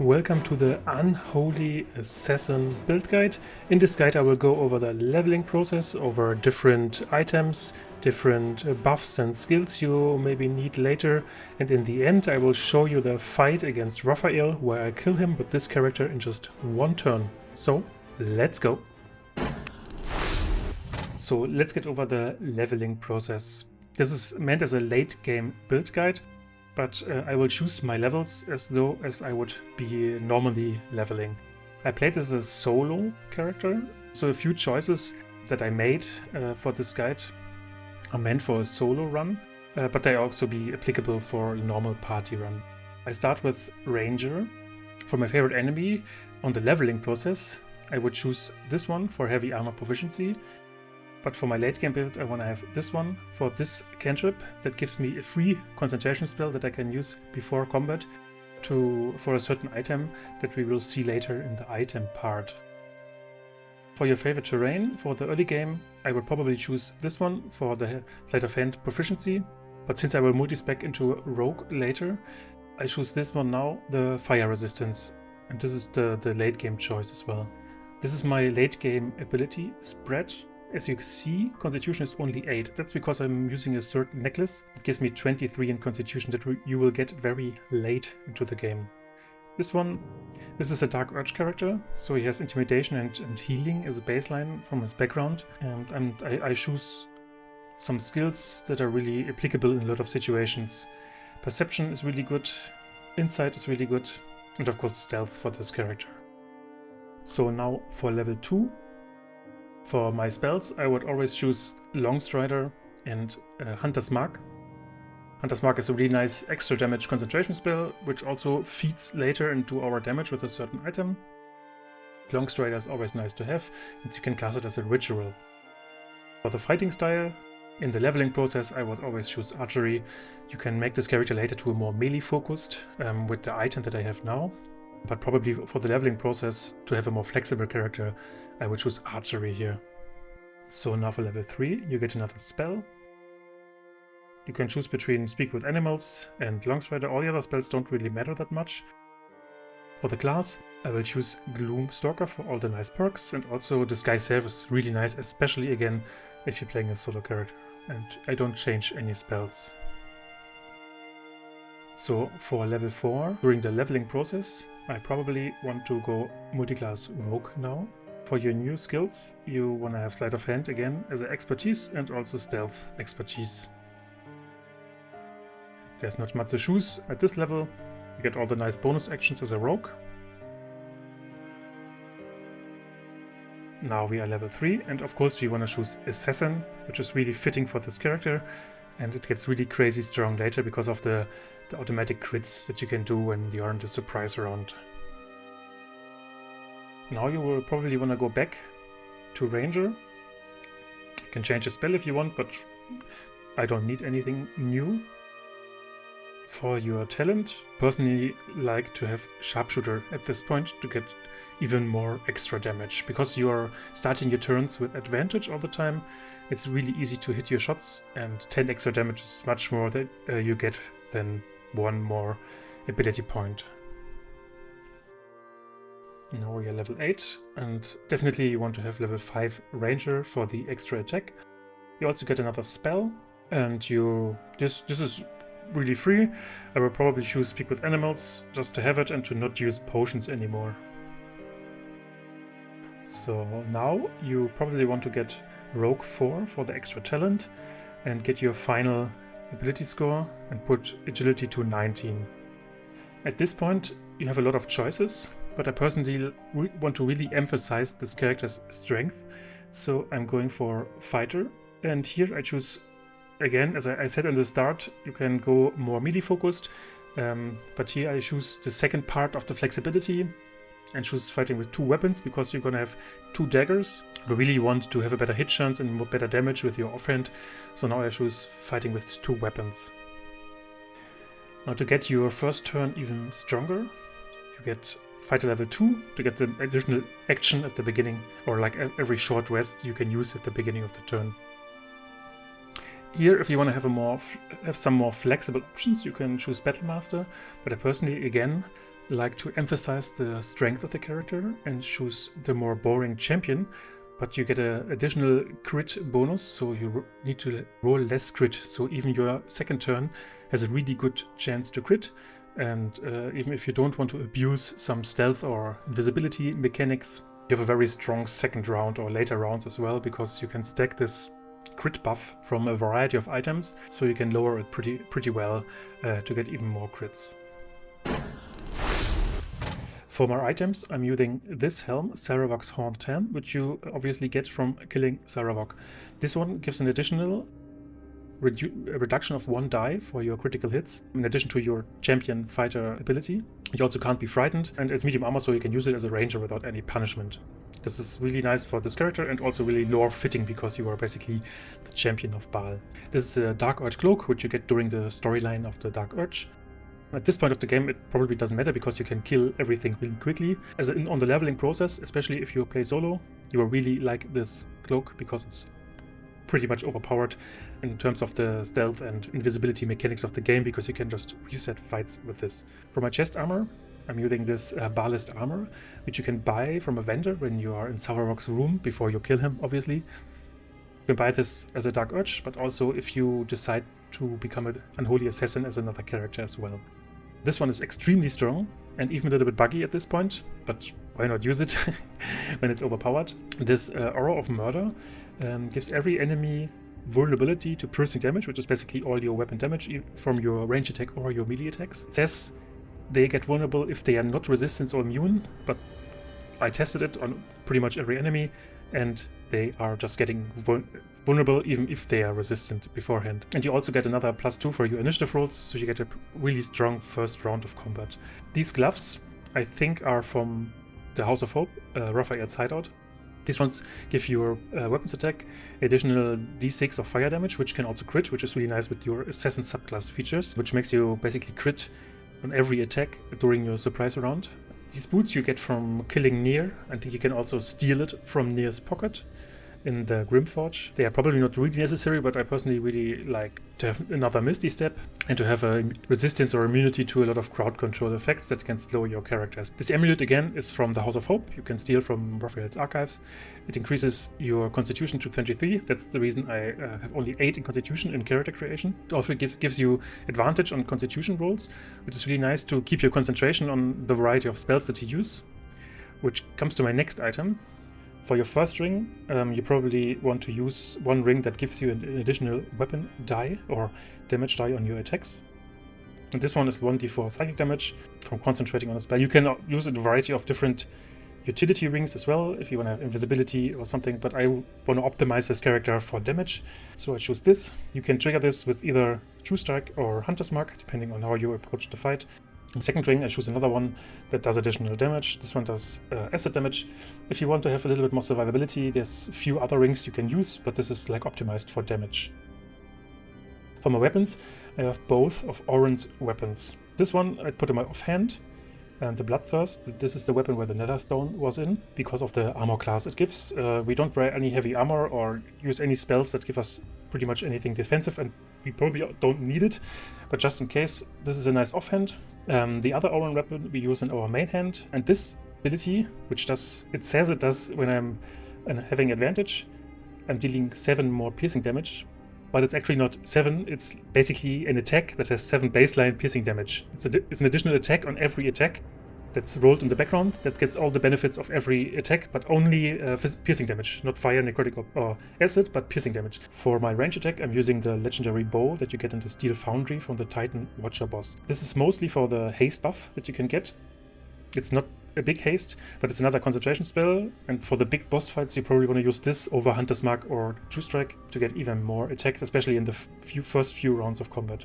Welcome to the Unholy Assassin build guide. In this guide I will go over the leveling process, over different items, different buffs and skills you maybe need later, and in the end I will show you the fight against Raphael where I kill him with this character in just one turn. So let's go! So let's get over the leveling process. This is meant as a late game build guide, but I will choose my levels as though I would be normally leveling. I played this as a solo character, so a few choices that I made for this guide are meant for a solo run, but they also be applicable for a normal party run. I start with Ranger. For my favorite enemy on the leveling process, I would choose this one for heavy armor proficiency. But for my late game build, I want to have this one for this cantrip that gives me a free concentration spell that I can use before combat for a certain item that we will see later in the item part. For your favorite terrain, for the early game, I would probably choose this one for the sleight of hand proficiency. But since I will multi-spec into rogue later, I choose this one now, the fire resistance. And this is the late game choice as well. This is my late game ability, Spread. As you see, Constitution is only 8. That's because I'm using a certain necklace. It gives me 23 in Constitution that you will get very late into the game. This is a Dark Urge character, so he has Intimidation and Healing as a baseline from his background. And I choose some skills that are really applicable in a lot of situations. Perception is really good, Insight is really good, and of course Stealth for this character. So now for level 2. For my spells, I would always choose Longstrider and Hunter's Mark. Hunter's Mark is a really nice extra damage concentration spell, which also feeds later into our damage with a certain item. Longstrider is always nice to have, and you can cast it as a ritual. For the fighting style, in the leveling process, I would always choose Archery. You can make this character later to a more melee focused with the item that I have now. But probably for the leveling process, to have a more flexible character, I would choose Archery here. So now for level 3, you get another spell. You can choose between Speak with Animals and Longstrider. All the other spells don't really matter that much. For the class, I will choose Gloom Stalker for all the nice perks, and also Disguise Self is really nice, especially again if you're playing a solo character. And I don't change any spells. So for level 4, during the leveling process, I probably want to go multi-class Rogue now. For your new skills, you want to have Sleight of Hand again as an expertise and also Stealth expertise. There's not much to choose at this level. You get all the nice bonus actions as a Rogue. Now we are level 3, and of course you want to choose Assassin, which is really fitting for this character. And it gets really crazy strong later because of the automatic crits that you can do when you are in the surprise round. Now you will probably want to go back to Ranger. You can change a spell if you want, but I don't need anything new. For your talent, personally like to have Sharpshooter at this point to get even more extra damage. Because you are starting your turns with advantage all the time, it's really easy to hit your shots, and 10 extra damage is much more that you get than one more ability point. Now we are level 8, and definitely you want to have level 5 Ranger for the extra attack. You also get another spell, and this is really free. I will probably choose Speak with Animals just to have it and to not use potions anymore. So now you probably want to get Rogue 4 for the extra talent and get your final ability score and put agility to 19. At this point you have a lot of choices, but I personally want to really emphasize this character's strength, so I'm going for Fighter, and here I choose, again, as I said in the start, you can go more melee focused, but here I choose the second part of the flexibility and choose fighting with 2 weapons because you're gonna have 2 daggers. You really want to have a better hit chance and more better damage with your offhand, so now I choose fighting with 2 weapons. Now to get your first turn even stronger, you get Fighter level 2 to get the additional action at the beginning, or like every short rest you can use at the beginning of the turn. Here, if you want to have some more flexible options, you can choose Battlemaster, but I personally, again, like to emphasize the strength of the character and choose the more boring champion, but you get an additional crit bonus, so you need to roll less crit. So even your second turn has a really good chance to crit. And even if you don't want to abuse some stealth or invisibility mechanics, you have a very strong second round or later rounds as well, because you can stack this crit buff from a variety of items, so you can lower it pretty well to get even more crits. For my items, I'm using this helm, Saravok's Haunted Helm, which you obviously get from killing Slavov. This one gives an additional reduction of 1 die for your critical hits, in addition to your champion fighter ability. You also can't be frightened, and it's medium armor, so you can use it as a ranger without any punishment. This is really nice for this character and also really lore fitting, because you are basically the champion of Baal. This is a Dark Urge cloak, which you get during the storyline of the Dark Urge. At this point of the game, it probably doesn't matter, because you can kill everything really quickly. On the leveling process, especially if you play solo, you will really like this cloak, because it's pretty much overpowered in terms of the stealth and invisibility mechanics of the game, because you can just reset fights with this. For my chest armor, I'm using this Ballast armor, which you can buy from a vendor when you are in Savarok's room, before you kill him, obviously. You can buy this as a Dark Urge, but also if you decide to become an Unholy Assassin as another character as well. This one is extremely strong and even a little bit buggy at this point, but why not use it when it's overpowered? This Aura of Murder gives every enemy vulnerability to piercing damage, which is basically all your weapon damage from your range attack or your melee attacks. It says they get vulnerable if they are not resistant or immune, but I tested it on pretty much every enemy, and they are just getting vulnerable even if they are resistant beforehand. And you also get another +2 for your initiative rolls, so you get a really strong first round of combat. These gloves, I think, are from the House of Hope, Raphael's hideout. These ones give your weapons attack additional d6 of fire damage, which can also crit, which is really nice with your assassin subclass features, which makes you basically crit on every attack during your surprise round. These boots you get from killing Nier. I think you can also steal it from Nier's pocket in the Grimforge. They are probably not really necessary, but I personally really like to have another Misty Step and to have a resistance or immunity to a lot of crowd control effects that can slow your characters. This amulet again is from the House of Hope. You can steal from Raphael's archives. It increases your constitution to 23. That's the reason I have only 8 in constitution in character creation. It also gives you advantage on constitution rolls, which is really nice to keep your concentration on the variety of spells that you use. Which comes to my next item. For your first ring, you probably want to use one ring that gives you an additional weapon die or damage die on your attacks. And this one is 1d4 psychic damage from concentrating on a spell. You can use a variety of different utility rings as well if you want to have invisibility or something, but I want to optimize this character for damage, so I choose this. You can trigger this with either True Strike or Hunter's Mark, depending on how you approach the fight. In second ring, I choose another one that does additional damage. This one does acid damage. If you want to have a little bit more survivability, there's a few other rings you can use, but this is like optimized for damage. For my weapons, I have both of Oren's weapons. This one I put in my offhand, and the Bloodthirst. This is the weapon where the Netherstone was in, because of the armor class it gives. We don't wear any heavy armor or use any spells that give us pretty much anything defensive, and we probably don't need it, but just in case, this is a nice offhand. The other Oren weapon we use in our main hand, and this ability, which it says it does when I'm having advantage, I'm dealing 7 more piercing damage, but it's actually not 7, it's basically an attack that has 7 baseline piercing damage. It's an additional attack on every attack that's rolled in the background that gets all the benefits of every attack, but only piercing damage, not fire, necrotic, or acid, but piercing damage. For my range attack, I'm using the legendary bow that you get in the Steel Foundry from the Titan Watcher boss. This is mostly for the haste buff that you can get. It's not a big haste, but it's another concentration spell, and for the big boss fights you probably want to use this over Hunter's Mark or True Strike to get even more attacks, especially in the first few rounds of combat.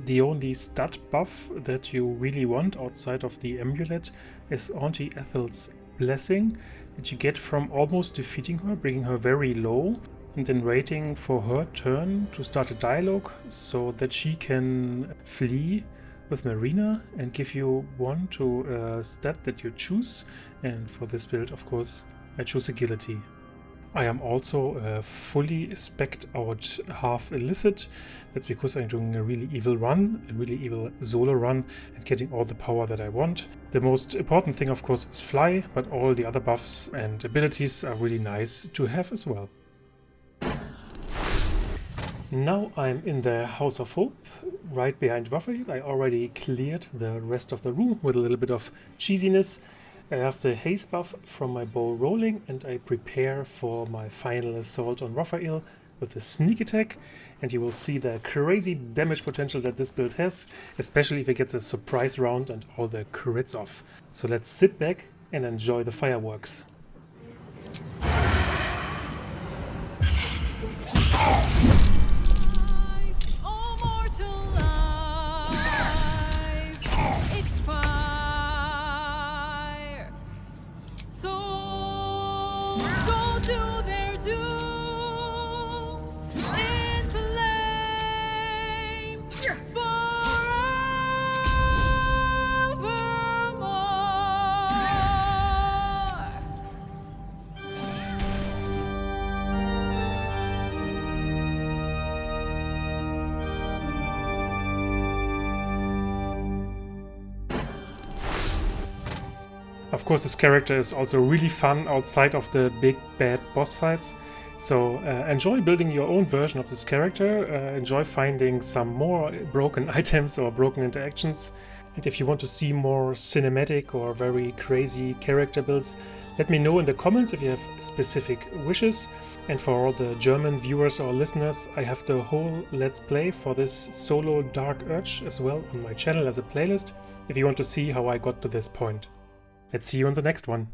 The only stat buff that you really want outside of the amulet is Auntie Ethel's Blessing that you get from almost defeating her, bringing her very low, and then waiting for her turn to start a dialogue so that she can flee with Marina and give you 1 to a stat that you choose. And for this build, of course, I choose Agility. I am also a fully specced out half illithid. That's because I'm doing a really evil run, a really evil solo run, and getting all the power that I want. The most important thing, of course, is fly, but all the other buffs and abilities are really nice to have as well. Now I'm in the House of Hope, right behind Raphael. I already cleared the rest of the room with a little bit of cheesiness. I have the haste buff from my bow rolling, and I prepare for my final assault on Raphael with a sneak attack, and you will see the crazy damage potential that this build has, especially if it gets a surprise round and all the crits off. So let's sit back and enjoy the fireworks. Of course, this character is also really fun outside of the big bad boss fights, so enjoy building your own version of this character, enjoy finding some more broken items or broken interactions, and if you want to see more cinematic or very crazy character builds, let me know in the comments if you have specific wishes. And for all the German viewers or listeners, I have the whole Let's Play for this solo Dark Urge as well on my channel as a playlist, if you want to see how I got to this point. Let's see you on the next one.